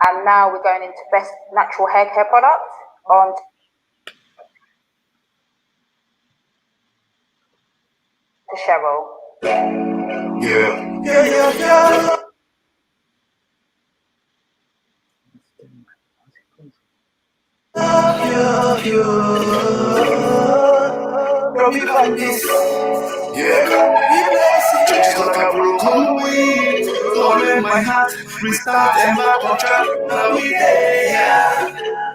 And now we're going into best natural hair care product on to Cheryl. Yeah. Girl, you find this. Just like a broken wing, torment my heart, restart and back on track. Now we there.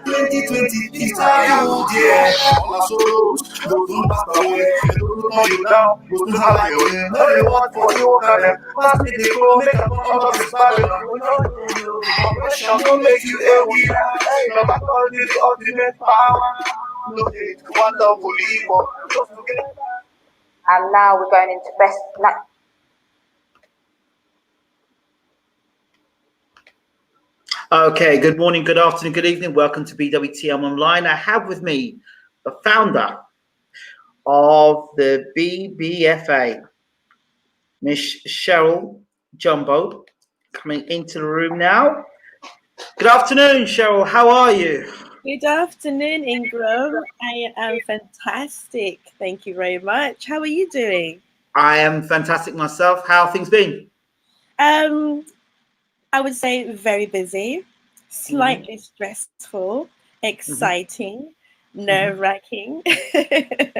2020 is our youth, yeah. All our sorrows go soon pass away. Don't know you down, go soon have your way. No they want for you, can them. Pass me the go, make a bomb of this Babylon. We know you. Operation don't make you a winner. No matter all this ultimate power. No hate, wonderful evil. Just together. And now we're going into best natural. Okay, good morning, good afternoon, good evening. Welcome to BWTM Online. I have with me the founder of the BBFA, Miss Cheryl Jumbo, coming into the room now. Good afternoon, Cheryl. How are you? Good afternoon, Ingram. I am fantastic. Thank you very much. How are you doing? I am fantastic myself. How have things been? I would say very busy, slightly stressful, exciting, nerve-wracking,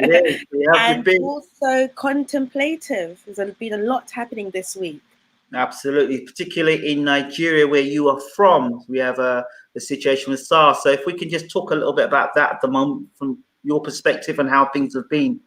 and also contemplative. There's been a lot happening this week. Absolutely, particularly in Nigeria, where you are from. We have the situation with SARS. So if we can just talk a little bit about that at the moment from your perspective and how things have been.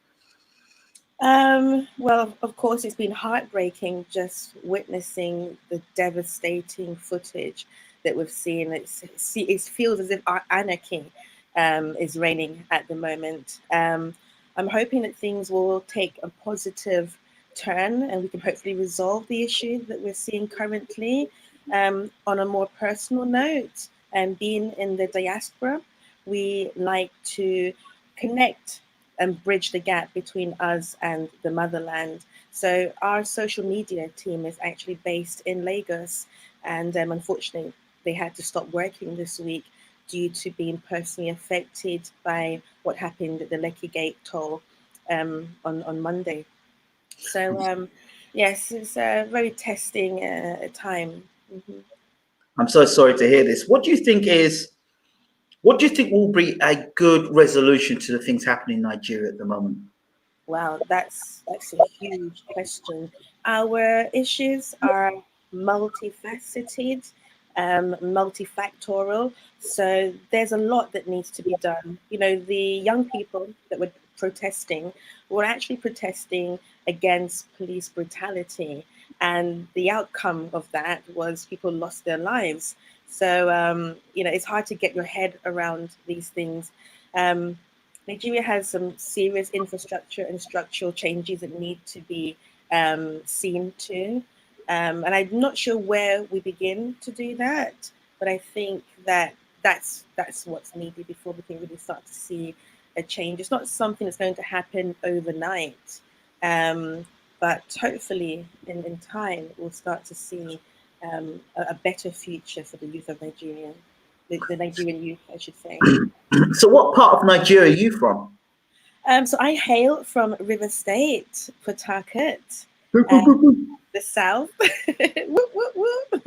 Well, of course, it's been heartbreaking just witnessing the devastating footage that we've seen. It feels as if our anarchy is reigning at the moment. I'm hoping that things will take a positive turn and we can hopefully resolve the issue that we're seeing currently. On a more personal note, and being in the diaspora, we like to connect and bridge the gap between us and the motherland. So our social media team is actually based in Lagos, and unfortunately they had to stop working this week due to being personally affected by what happened at the Lekki Gate toll on Monday. So yes, it's a very testing time. I'm so sorry to hear this. What do you think will be a good resolution to the things happening in Nigeria at the moment? Wow, that's a huge question. Our issues are multifaceted, multifactorial. So there's a lot that needs to be done. You know, the young people that were protesting were actually protesting against police brutality. And the outcome of that was people lost their lives. So, you know, it's hard to get your head around these things. Nigeria has some serious infrastructure and structural changes that need to be seen to. And I'm not sure where we begin to do that, but I think that that's what's needed before we can really start to see a change. It's not something that's going to happen overnight, but hopefully in time we'll start to see a better future for the youth of Nigeria, the Nigerian youth, I should say. So what part of Nigeria are you from? So I hail from River State, Port Harcourt, the south. Whoop, whoop, whoop.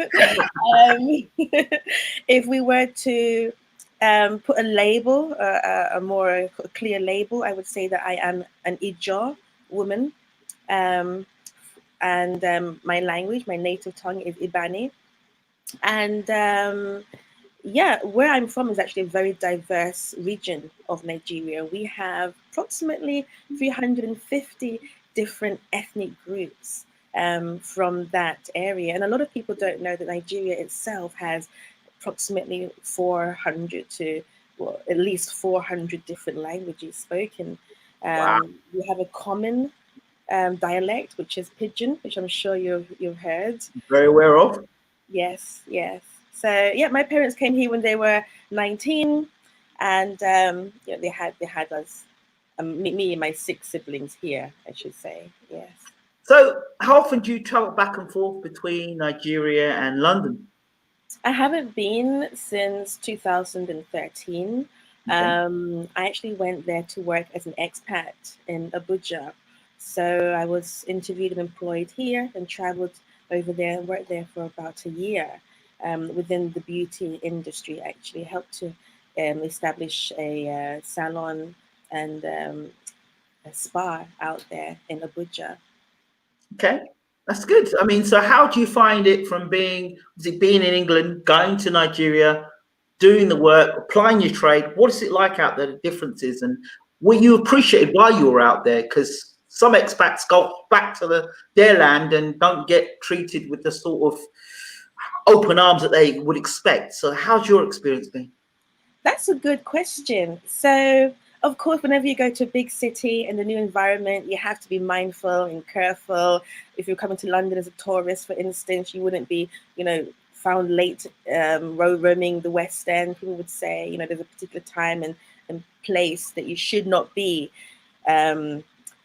If we were to put a label, a more clear label, I would say that I am an Ijaw woman. And my language, my native tongue is Ibani. And yeah, where I'm from is actually a very diverse region of Nigeria. We have approximately 350 different ethnic groups from that area. And a lot of people don't know that Nigeria itself has approximately 400 to, well, at least 400 different languages spoken. Wow. We have a common dialect, which is Pidgin, which I'm sure you've heard. Very aware of. Yes, yes. So yeah, my parents came here when they were 19, and yeah, they had us, me and my 6 siblings here, I should say. Yes. So how often do you travel back and forth between Nigeria and London? I haven't been since 2013. Okay. I actually went there to work as an expat in Abuja. So I was interviewed and employed here and traveled over there and worked there for about a year within the beauty industry, actually. Helped to establish a salon and a spa out there in Abuja. Okay, that's good. I mean, so how do you find it from being in England, going to Nigeria, doing the work, applying your trade? What is it like out there, the differences, and what you appreciated while you were out there? Because some expats go back to their land and don't get treated with the sort of open arms that they would expect. So how's your experience been? That's a good question. So, of course, whenever you go to a big city and a new environment, you have to be mindful and careful. If you're coming to London as a tourist, for instance, you wouldn't be, found late roaming the West End. People would say, there's a particular time and place that you should not be.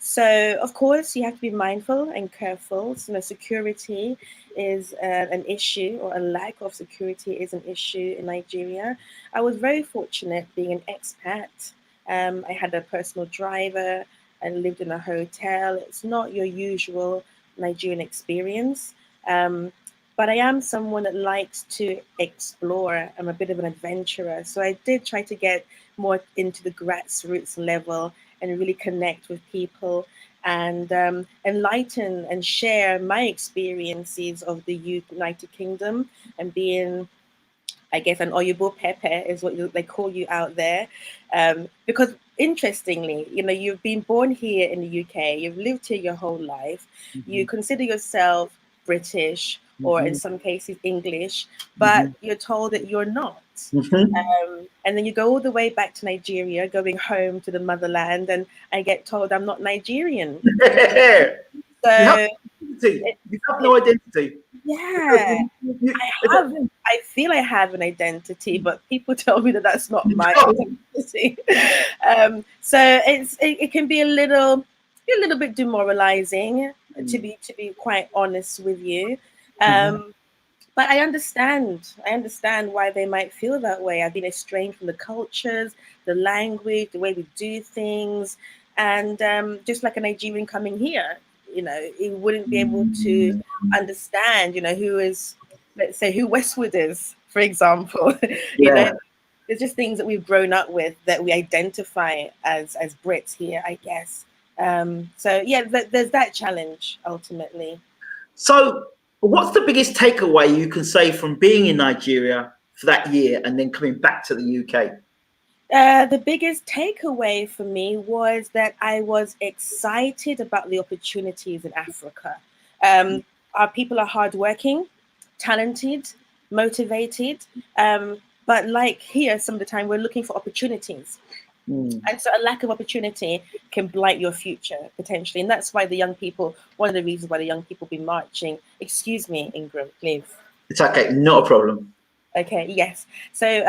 So, of course, you have to be mindful and careful. So, security is an issue, or a lack of security is an issue in Nigeria. I was very fortunate being an expat. I had a personal driver and lived in a hotel. It's not your usual Nigerian experience. But I am someone that likes to explore. I'm a bit of an adventurer. So I did try to get more into the grassroots level and really connect with people and enlighten and share my experiences of the United Kingdom and being, I guess, an Oyibo Pepe is what they call you out there. Because interestingly, you've been born here in the UK, you've lived here your whole life, you consider yourself British or in some cases English, but you're told that you're not. And then you go all the way back to Nigeria, going home to the motherland, and I get told I'm not Nigerian. So you have no identity. Yeah, I feel I have an identity, but people tell me that that's not my identity. So it can be a little bit demoralizing, to be quite honest with you. But I understand why they might feel that way. I've been estranged from the cultures, the language, the way we do things, and just like a Nigerian coming here, he wouldn't be able to understand, who is, let's say, who Westwood is, for example. There's just things that we've grown up with that we identify as Brits here, I guess. So yeah, there's that challenge ultimately. So what's the biggest takeaway you can say from being in Nigeria for that year and then coming back to the UK? The biggest takeaway for me was that I was excited about the opportunities in Africa. Our people are hardworking, talented, motivated, but like here, some of the time we're looking for opportunities. And so a lack of opportunity can blight your future potentially. And that's why one of the reasons why the young people be marching. Excuse me, Ingram, please. It's okay, not a problem. Okay, yes. So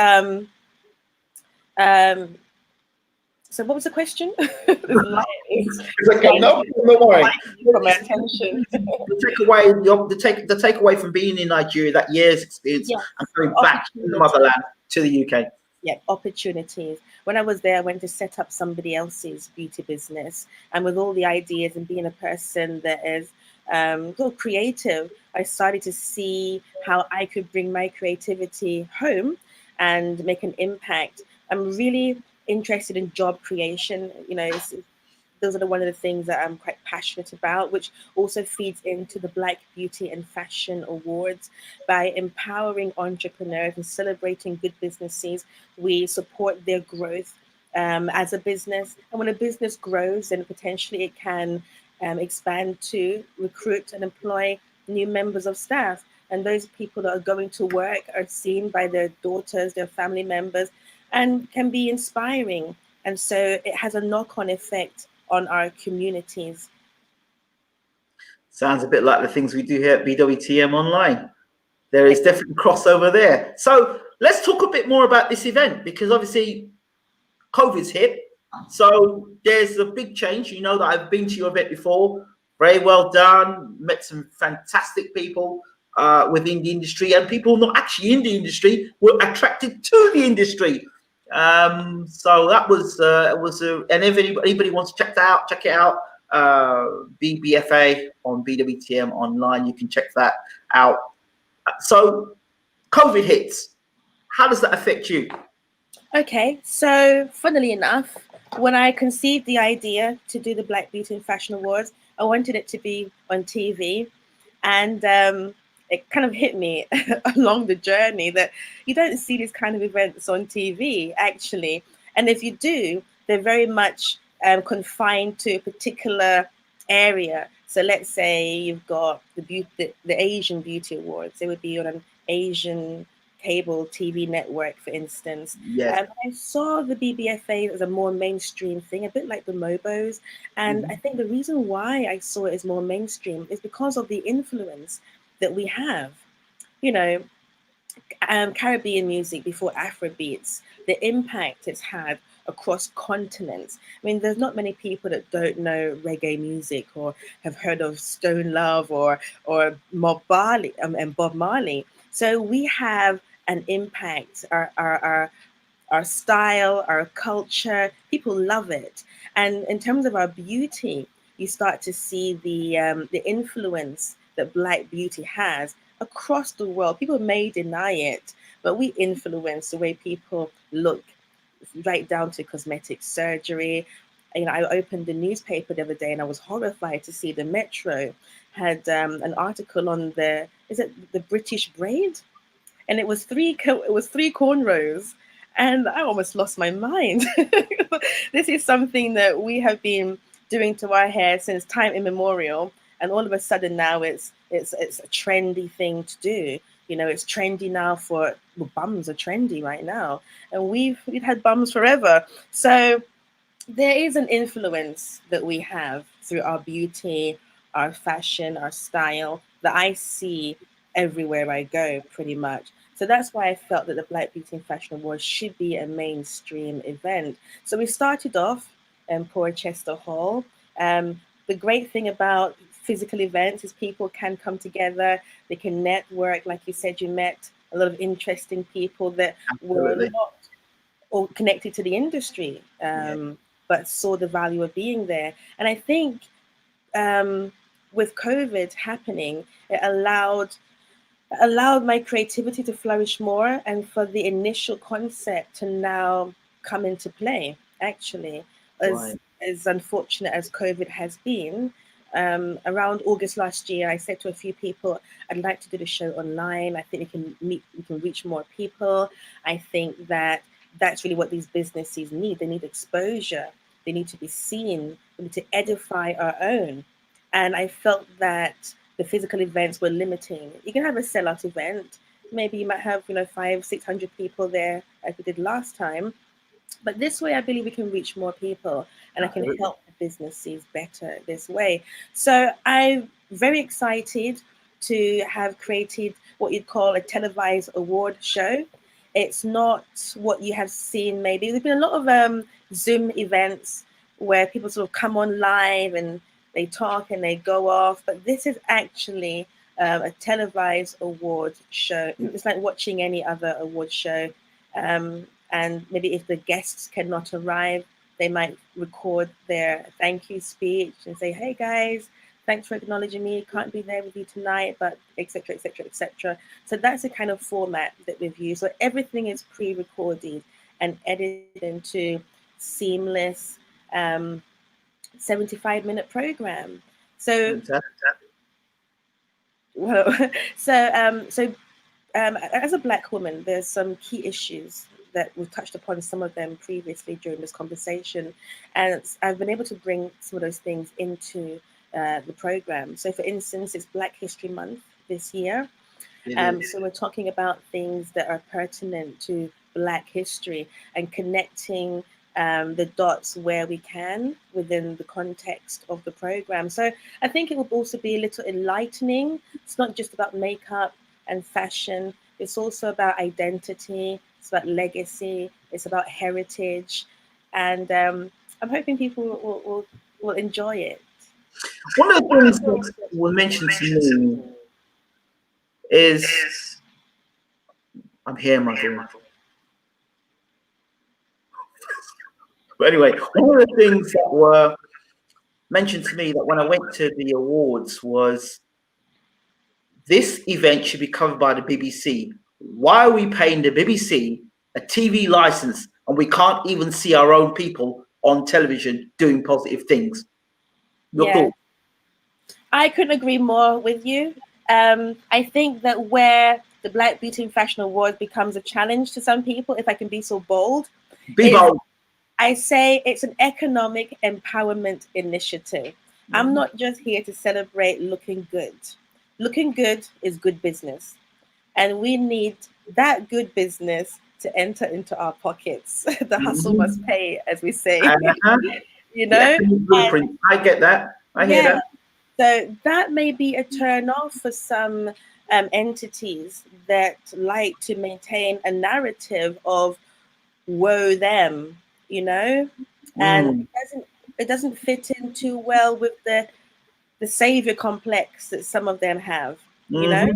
what was the question? It's okay, no worry. For my attention. The takeaway from being in Nigeria, that year's experience, and coming back to the motherland, to the UK. Yeah, opportunities. When I was there, I went to set up somebody else's beauty business, and with all the ideas and being a person that is so creative, I started to see how I could bring my creativity home and make an impact. I'm really interested in job creation. Those are one of the things that I'm quite passionate about, which also feeds into the Black Beauty and Fashion Awards. By empowering entrepreneurs and celebrating good businesses, we support their growth as a business. And when a business grows, then potentially it can expand to recruit and employ new members of staff. And those people that are going to work are seen by their daughters, their family members, and can be inspiring. And so it has a knock-on effect on our communities. Sounds a bit like the things we do here at BWTM Online. There is definitely crossover there. So let's talk a bit more about this event, because obviously COVID's hit. So there's a big change. That I've been to your event before. Very well done. Met some fantastic people. within the industry, and people not actually in the industry were attracted to the industry. So that was and if anybody wants to check that out, check it out. BBFA on BWTM online. You can check that out. So COVID hits. How does that affect you? Okay, so funnily enough, when I conceived the idea to do the Black Beauty and Fashion Awards, I wanted it to be on TV, and it kind of hit me along the journey that you don't see these kind of events on TV actually, and if you do, they're very much confined to a particular area. So let's say you've got the Asian Beauty Awards. It would be on an Asian cable TV network, for instance. Yes. I saw the BBFA as a more mainstream thing, a bit like the Mobos. And I think the reason why I saw it as more mainstream is because of the influence that we have. You know, Caribbean music before Afrobeats, the impact it's had across continents. I mean, there's not many people that don't know reggae music or have heard of Stone Love or Bob Marley and Bob Marley. So we have an impact. Our style, our culture, people love it. And in terms of our beauty, you start to see the influence that Black beauty has across the world. People may deny it, but we influence the way people look, right down to cosmetic surgery. You know, I opened the newspaper the other day and I was horrified to see the Metro had an article on the British braid, and it was three cornrows, and I almost lost my mind. This is something that we have been doing to our hair since time immemorial, and all of a sudden now it's a trendy thing to do. You know, it's trendy now bums are trendy right now, and we've had bums forever. So there is an influence that we have through our beauty, our fashion, our style that I see everywhere I go, pretty much. So that's why I felt that the Black Beauty and Fashion Awards should be a mainstream event. So we started off in Porchester Hall. The great thing about physical events is people can come together, they can network. Like you said, you met a lot of interesting people that were not all connected to the industry, but saw the value of being there. And I think with COVID happening, it allowed my creativity to flourish more, and for the initial concept to now come into play, actually. As unfortunate as COVID has been, around August last year, I said to a few people, I'd like to do the show online. I think we can reach more people. I think that's really what these businesses need. They need exposure. They need to be seen. We need to edify our own. And I felt that the physical events were limiting. You can have a sellout event. Maybe you might have, 500-600 people there like we did last time. But this way, I believe we can reach more people, and I can help the businesses better this way. So I'm very excited to have created what you'd call a televised award show. It's not what you have seen maybe. There's been a lot of Zoom events where people sort of come on live and they talk and they go off, but this is actually a televised award show. It's like watching any other award show. And maybe if the guests cannot arrive, they might record their thank you speech and say, hey guys, thanks for acknowledging me. Can't be there with you tonight, but etc., etc., etc. So that's the kind of format that we've used. So everything is pre-recorded and edited into seamless 75-minute program. So, as a Black woman, there's some key issues that we've touched upon, some of them previously during this conversation, and I've been able to bring some of those things into the program. So, for instance, it's Black History Month this year. So we're talking about things that are pertinent to Black history and connecting the dots where we can within the context of the program. So I think it will also be a little enlightening. It's not just about makeup and fashion. It's also about identity. It's about legacy. It's about heritage. And I'm hoping people will enjoy it. One of the things that were mentioned to me is I'm hearing my voice. But anyway, one of the things that were mentioned to me that when I went to the awards was this event should be covered by the BBC. Why are we paying the BBC a TV license and we can't even see our own people on television doing positive things? Your thoughts? I couldn't agree more with you. I think that where the Black Beauty and Fashion Award becomes a challenge to some people, if I can be so bold, Be bold. I say it's an economic empowerment initiative. I'm not just here to celebrate looking good. Looking good is good business. And we need that good business to enter into our pockets. The hustle must pay, as we say. You know? Blueprint. I get that. I hear that. So that may be a turn off for some entities that like to maintain a narrative of woe them, you know, and it doesn't fit in too well with the savior complex that some of them have, you know.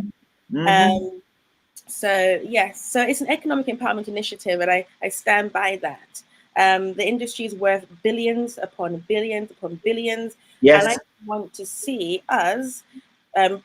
So yes, so it's an economic empowerment initiative, and I stand by that. The industry is worth billions upon billions upon billions, and I want to see us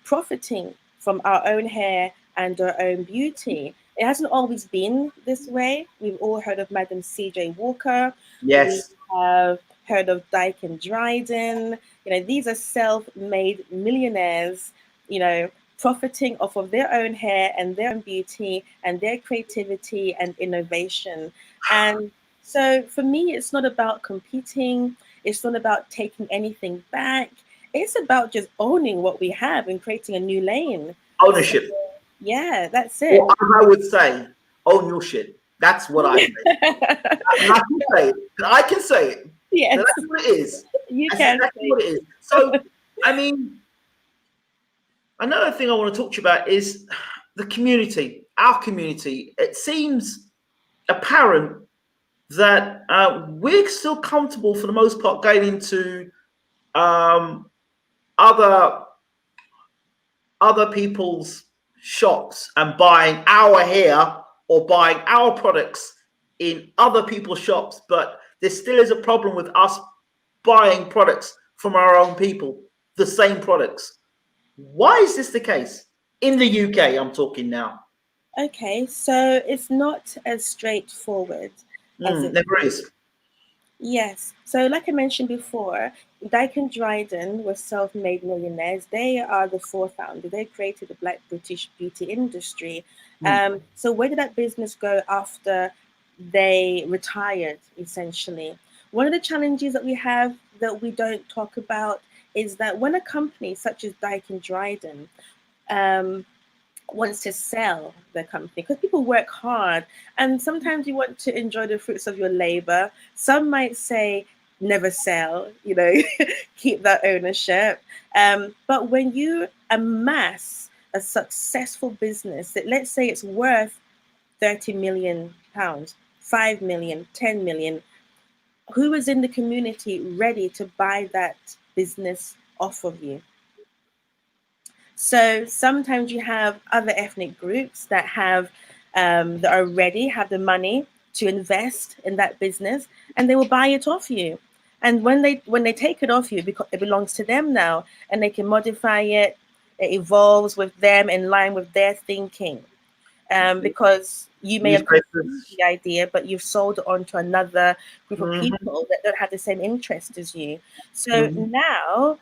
profiting from our own hair and our own beauty. It hasn't always been this way. We've all heard of Madam C.J. Walker. Yes. We have heard of Dyke and Dryden. You know, these are self-made millionaires, you know, profiting off of their own hair and their own beauty and their creativity and innovation. And so for me, it's not about competing. It's not about taking anything back. It's about just owning what we have and creating a new lane. Ownership. So, yeah, that's it. Well, I would say, own your shit. That's what I say. I can say it. I can say it. Yes. So that's what it is. You can. That's what it is. So, I mean, another thing I want to talk to you about is the community, our community. It seems apparent that we're still comfortable for the most part going into other people's shops and buying our hair or buying our products in other people's shops, but there still is a problem with us buying products from our own people, the same products. Why is this the case? In the UK, I'm talking now. Okay, so it's not as straightforward as it never is. Yes. So like I mentioned before, Dyke and Dryden were self-made millionaires. They are the four-founders. They created the Black British beauty industry. So where did that business go after they retired, essentially? One of the challenges that we have that we don't talk about is that when a company such as Dyke and Dryden wants to sell their company, because people work hard and sometimes you want to enjoy the fruits of your labor. Some might say never sell, you know, keep that ownership. But when you amass a successful business that, let's say it's worth 30 million pounds, 5 million, 10 million, who is in the community ready to buy that business off of you? So sometimes you have other ethnic groups that have that are ready, have the money to invest in that business, and they will buy it off you. And when they take it off you, because it belongs to them now, and they can modify it, it evolves with them in line with their thinking. Because you may have conceived the idea, but you've sold it on to another group of people that don't have the same interest as you. So now,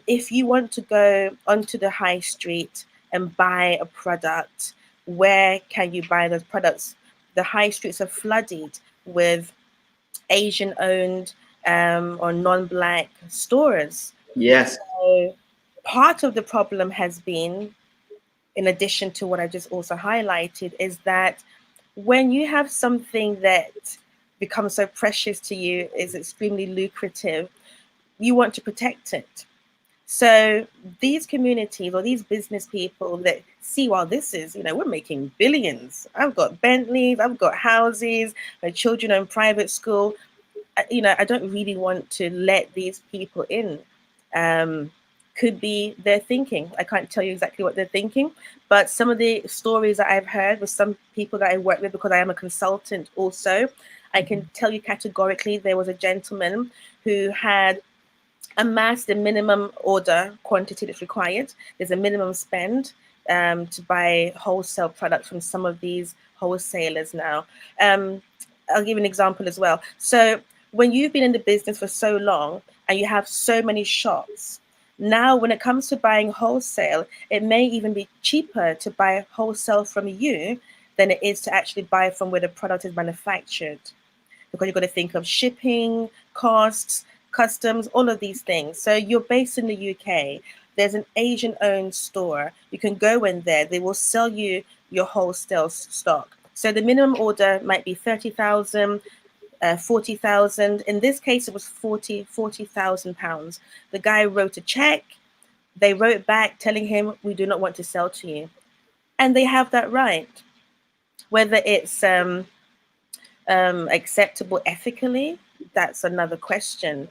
if you want to go onto the high street and buy a product, where can you buy those products? The high streets are flooded with Asian-owned or non-Black stores. Yes. So part of the problem has been, in addition to what I just also highlighted, is that when you have something that becomes so precious to you, is extremely lucrative, you want to protect it. So these communities or these business people that see, well, this is, you know, we're making billions. I've got Bentleys, I've got houses, my children are in private school. You know, I don't really want to let these people in. could be their thinking. I can't tell you exactly what they're thinking, but some of the stories that I've heard with some people that I work with, because I am a consultant also, I can tell you categorically there was a gentleman who had amassed the minimum order quantity that's required. There's a minimum spend to buy wholesale products from some of these wholesalers now. I'll give you an example as well. So when you've been in the business for so long and you have so many shops, now when it comes to buying wholesale, it may even be cheaper to buy wholesale from you than it is to actually buy from where the product is manufactured, because you've got to think of shipping costs, customs, all of these things. So you're based in the UK. There's an Asian-owned store. You can go in there. They will sell you your wholesale stock. So the minimum order might be 30,000, 40,000. In this case, it was 40,000 pounds. The guy wrote a check. They wrote back telling him, we do not want to sell to you. And they have that right. Whether it's acceptable ethically, that's another question.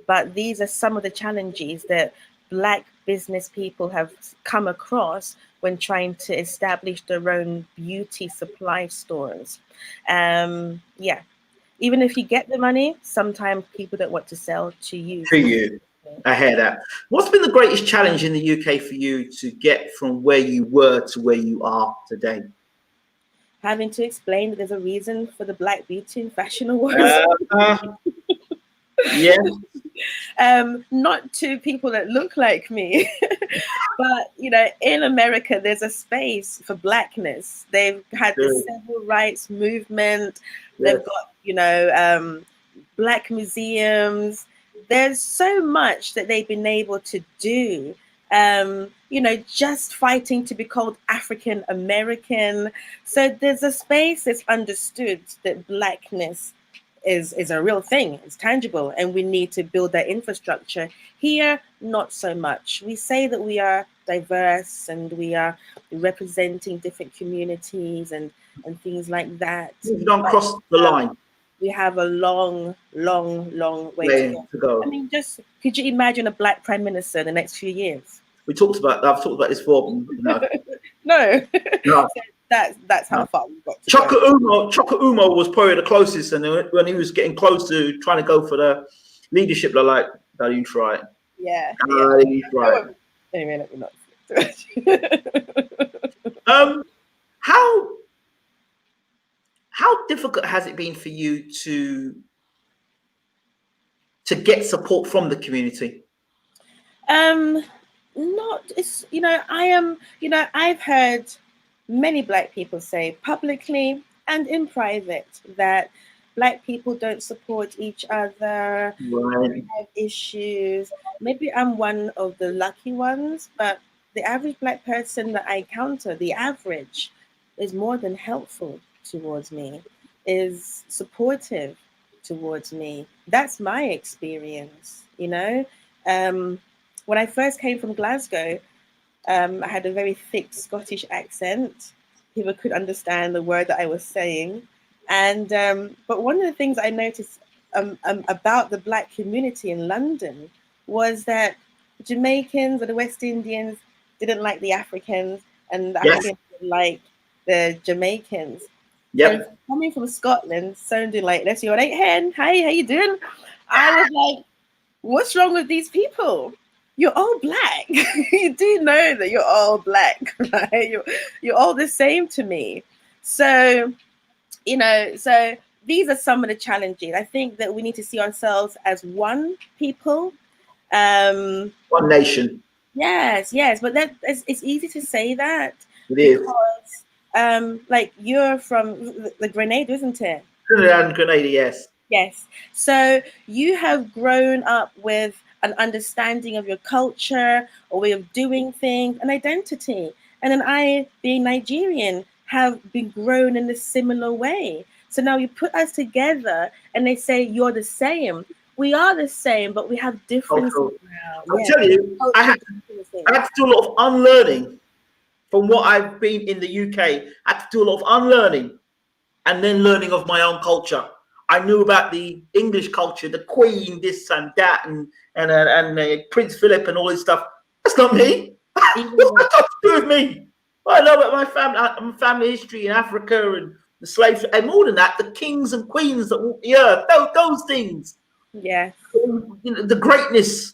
But these are some of the challenges that Black business people have come across when trying to establish their own beauty supply stores. Yeah, even if you get the money, sometimes people don't want to sell to you. To you. I hear that. What's been the greatest challenge in the UK for you to get from where you were to where you are today? Having to explain that there's a reason for the Black Beauty and Fashion Awards. Yeah. Not to people that look like me, but you know, in America, there's a space for Blackness. They've had the civil rights movement. Yes. They've got, you know, Black museums. There's so much that they've been able to do. You know, just fighting to be called African American. So there's a space that's understood that Blackness is a real thing, it's tangible, and we need to build that infrastructure. Here, not so much. We say that we are diverse and we are representing different communities and things like that. You don't cross the line. We have a long way to go. I mean, just could you imagine a Black prime minister in the next few years? I've talked about this before. No. No. No. That's how far we've got to Chaka Umo was probably the closest, and when he was getting close to trying to go for the leadership, they're like, "Don't you try it." Yeah. Right. Anyway, let me not. How difficult has it been for you to get support from the community? It's, you know, I am, you know, I've heard many Black people say publicly and in private that Black people don't support each other, right. have issues. Maybe I'm one of the lucky ones, but the average Black person that I encounter, the average, is more than helpful towards me, is supportive towards me. That's my experience, you know. When I first came from Glasgow, I had a very thick Scottish accent. People could understand the word that I was saying. And but one of the things I noticed about the Black community in London was that Jamaicans or the West Indians didn't like the Africans, and the Africans didn't like the Jamaicans. Yep. And coming from Scotland, sounding like, let's see what ain't hen. Hi, how you doing? I was like, what's wrong with these people? You're all Black. You do know that you're all Black, right? You're all the same to me. So, you know, so these are some of the challenges. I think that we need to see ourselves as one people. One nation. Yes, but it's easy to say that. It is. Because, like, you're from the Grenada, isn't it? Grenada, yes. Yes. So you have grown up with an understanding of your culture, a way of doing things, an identity. And then I, being Nigerian, have been grown in a similar way. So now you put us together and they say you're the same. We are the same, but we have differences now. I'll tell you, I had to do a lot of unlearning from what I've been in the UK. I had to do a lot of unlearning and then learning of my own culture. I knew about the English culture, the Queen, this and that, and Prince Philip and all this stuff. That's not me. Even What's though, that got to do with me? I know about my family history in Africa and the slaves, and more than that, the kings and queens that walked the earth. Those things, yes, the greatness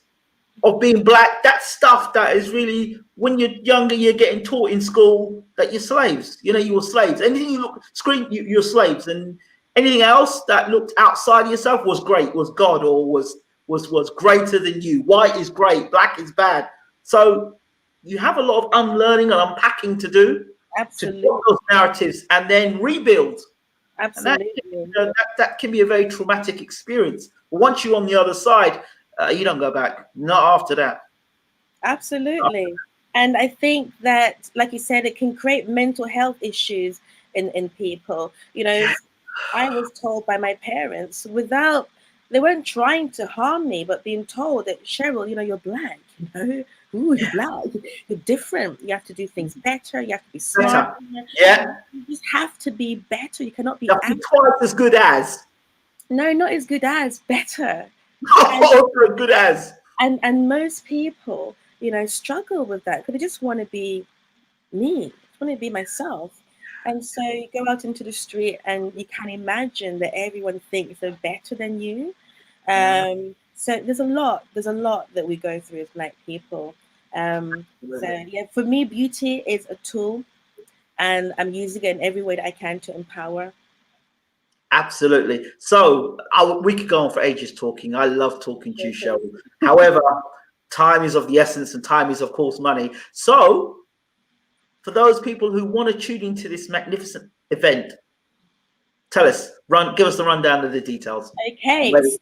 of being black. That stuff that is really, when you're younger, you're getting taught in school that you're slaves. You were slaves. Anything you look screen, you're slaves, and anything else that looked outside of yourself was great, was God, or was greater than you. White is great, black is bad. So you have a lot of unlearning and unpacking to do to drop absolutely, those narratives and then rebuild. And absolutely. that can be a very traumatic experience. But once you're on the other side, you don't go back. Not after that. Absolutely. And I think that, like you said, it can create mental health issues in people. I was told by my parents they weren't trying to harm me, but being told that, Cheryl, you're black, ooh, you're black, you're different. You have to do things better. You have to be smarter. Better. Yeah. You just have to be better. You cannot be, You have to be twice as good as. no, not as good as, better. Also good as. And most people, struggle with that because they just want to be me, I want to be myself. And so you go out into the street and you can imagine that everyone thinks they're better than you. So there's a lot that we go through as Black people. So yeah, for me, beauty is a tool, and I'm using it in every way that I can to empower. Absolutely. So we could go on for ages talking. I love talking to you, Cheryl. However, time is of the essence, and time is, of course, money. So for those people who want to tune into this magnificent event, give us the rundown of the details. Okay, so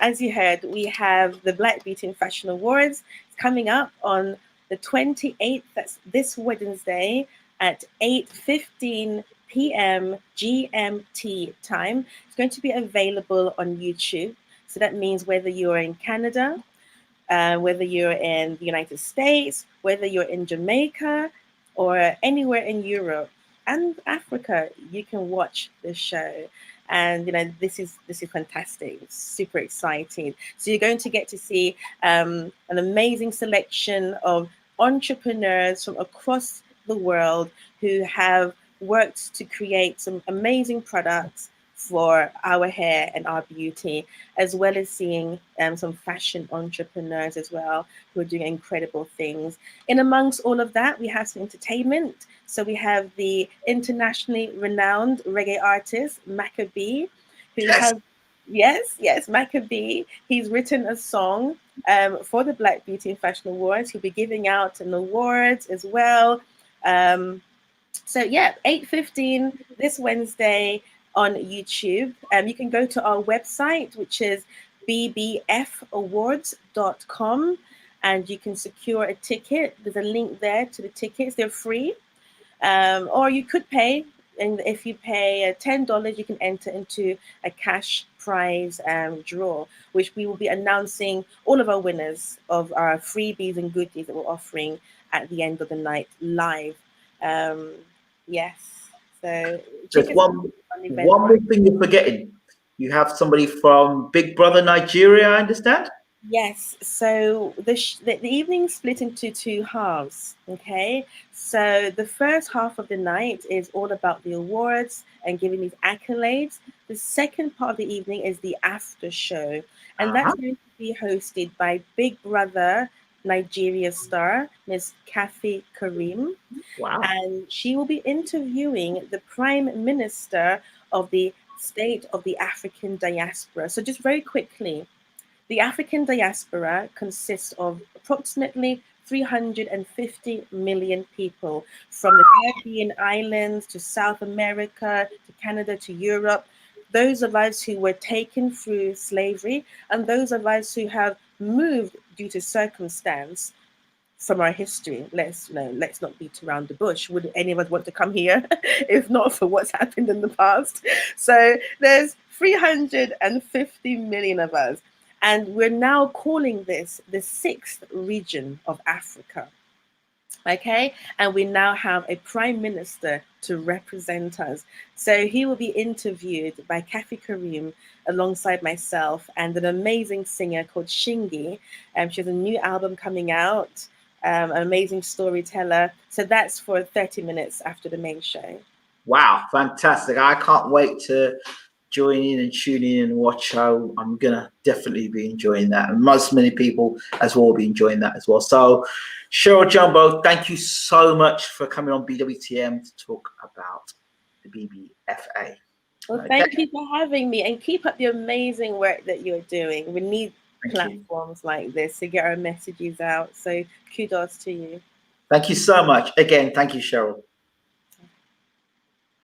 as you heard, we have the Black Beauty and Fashion Awards coming up on the 28th. That's this Wednesday at 8:15 p.m. GMT time. It's going to be available on YouTube. So that means whether you're in Canada, whether you're in the United States, whether you're in Jamaica, or anywhere in Europe and Africa, you can watch the show. And this is fantastic. It's super exciting. So you're going to get to see an amazing selection of entrepreneurs from across the world who have worked to create some amazing products for our hair and our beauty, as well as seeing some fashion entrepreneurs as well who are doing incredible things. In amongst all of that, we have some entertainment. So we have the internationally renowned reggae artist, Macka B, who has, yes, Macka B. He's written a song for the Black Beauty and Fashion Awards. He'll be giving out an award as well. So yeah, 8:15 this Wednesday on YouTube. You can go to our website, which is BBFAWARDS.com, and you can secure a ticket. There's a link there to the tickets. They're free. Or you could pay, and if you pay $10, you can enter into a cash prize draw, which we will be announcing all of our winners of our freebies and goodies that we're offering at the end of the night live. Yes. So there's one more thing you're forgetting. You have somebody from Big Brother Nigeria, I understand? Yes. So the evening split into two halves. Okay. So the first half of the night is all about the awards and giving these accolades. The second part of the evening is the after show, and that's going to be hosted by Big Brother Nigeria star Miss Khafi Kareem. Wow. And she will be interviewing the Prime Minister of the State of the African Diaspora. So just very quickly, the African diaspora consists of approximately 350 million people from the Caribbean islands to South America, to Canada, to Europe. Those of us who were taken through slavery, and those of us who have moved due to circumstance from our history. Let's not beat around the bush. Would any of us want to come here if not for what's happened in the past? So there's 350 million of us. And we're now calling this the sixth region of Africa. Okay, and we now have a prime minister to represent us. So he will be interviewed by Khafi Kareem alongside myself and an amazing singer called Shingi. She has a new album coming out, an amazing storyteller. So that's for 30 minutes after the main show. Wow, fantastic. I can't wait to join in and tune in and watch show. I'm gonna definitely be enjoying that, and many people as well will be enjoying that as well. So Cheryl Jumbo, thank you so much for coming on BWTM to talk about the BBFA. Well, Okay. thank you for having me, and keep up the amazing work that you're doing. We need Thank platforms like this to get our messages out. So kudos to you. Thank you so much. Again, thank you, Cheryl.